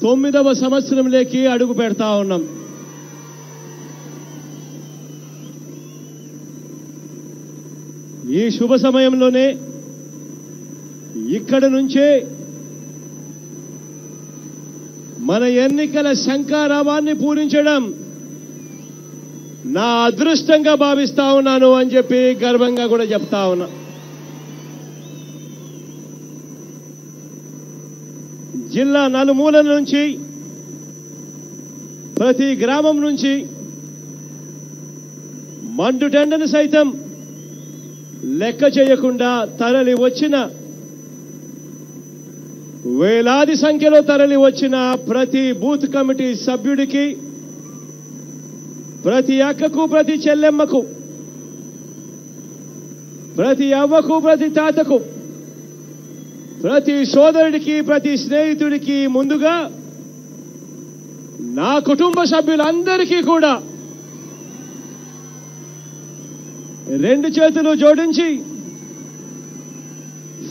9వ సంవత్సరంలోకి అడుగు పెడతా ఉన్నాం. ఈ శుభ సమయంలోనే ఇక్కడ నుంచే మన ఎన్నికల శంఖారావాన్ని పూరించడం నా అదృష్టంగా భావిస్తా ఉన్నాను అని చెప్పి గర్వంగా కూడా చెప్తా ఉన్నా. జిల్లా నలుమూలల నుంచి, ప్రతి గ్రామం నుంచి మండుటెండను సైతం లెక్క చేయకుండా తరలి వచ్చిన, వేలాది సంఖ్యలో తరలి వచ్చిన ప్రతి బూత్ కమిటీ సభ్యుడికి, ప్రతి అక్కకు, ప్రతి చెల్లెమ్మకు, ప్రతి అవ్వకు, ప్రతి తాతకు, ప్రతి సోదరుడికి, ప్రతి స్నేహితుడికి ముందుగా నా కుటుంబ సభ్యులందరికీ కూడా 2 చేతులు జోడించి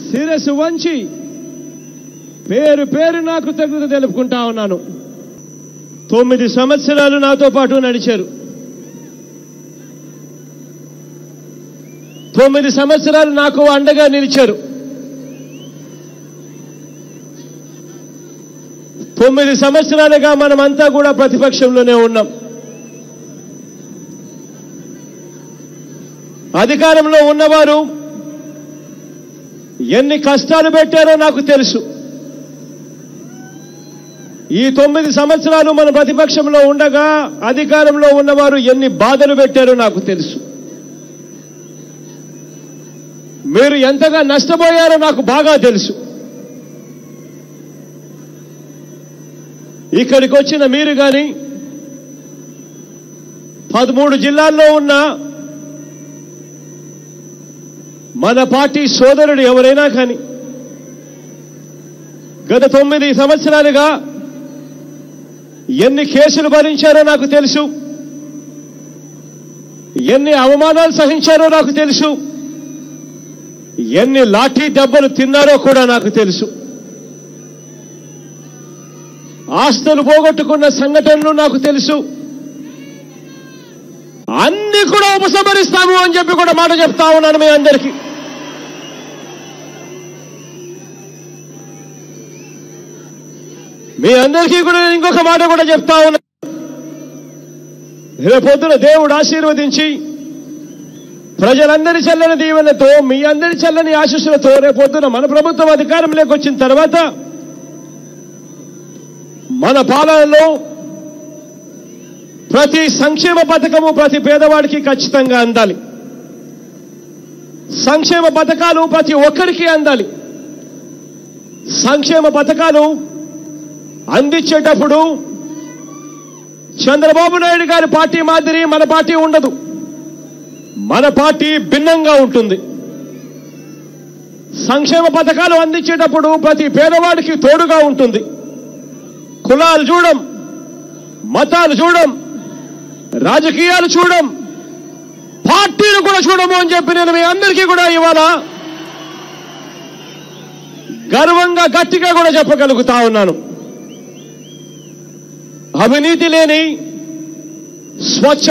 శిరస్సు వంచి పేరు పేరు నాకు కృతజ్ఞత తెలుపుకుంటా ఉన్నాను. 9 సంవత్సరాలు నాతో పాటు నడిచారు. 9 సంవత్సరాలు నాకు అండగా నిలిచారు. 9 సంవత్సరాలుగా మనమంతా కూడా ప్రతిపక్షంలోనే ఉన్నాం. అధికారంలో ఉన్నవారు ఎన్ని కష్టాలు పెట్టారో నాకు తెలుసు. ఈ 9 సంవత్సరాలు మన ప్రతిపక్షంలో ఉండగా అధికారంలో ఉన్నవారు ఎన్ని బాధలు పెట్టారో నాకు తెలుసు. మీరు ఎంతగా నష్టపోయారో నాకు బాగా తెలుసు. ఇక్కడికి వచ్చిన మీరు కానీ, 13 జిల్లాల్లో ఉన్న మన పార్టీ సోదరుడు ఎవరైనా కానీ గత 9 సంవత్సరాలుగా ఎన్ని కేసులు భరించారో నాకు తెలుసు. ఎన్ని అవమానాలు సహించారో నాకు తెలుసు. ఎన్ని లాఠీ దెబ్బలు తిన్నారో కూడా నాకు తెలుసు. ఆస్తులు పోగొట్టుకున్న సంఘటనలు నాకు తెలుసు. అన్ని కూడా ఉపసంహరిస్తాము అని చెప్పి కూడా మాట చెప్తా ఉన్నాను మీ అందరికీ. మీ అందరికీ కూడా నేను ఇంకొక మాట కూడా చెప్తా ఉన్నాను. రేపొద్దున దేవుడు ఆశీర్వదించి ప్రజలందరి చల్లని దీవెనతో, మీ అందరి చల్లని ఆశీస్సులతో రేపొద్దున మన ప్రభుత్వం అధికారంలోకి వచ్చిన తర్వాత మన పాలనలో ప్రతి సంక్షేమ పథకము ప్రతి పేదవాడికి ఖచ్చితంగా అందాలి. సంక్షేమ పథకాలు ప్రతి ఒక్కరికి అందాలి. సంక్షేమ పథకాలు అందించేటప్పుడు చంద్రబాబు నాయుడు గారి పార్టీ మాదిరి మన పార్టీ ఉండదు. మన పార్టీ భిన్నంగా ఉంటుంది. సంక్షేమ పథకాలు అందించేటప్పుడు ప్రతి పేదవాడికి తోడుగా ఉంటుంది. కులాలు చూడం, మతాలు చూడం, రాజకీయాలు చూడం, పార్టీలు కూడా చూడము అని చెప్పి నేను మీ అందరికీ కూడా ఇవాళ గర్వంగా గట్టిగా కూడా చెప్పగలుగుతా ఉన్నాను. అవినీతి లేని స్వచ్ఛ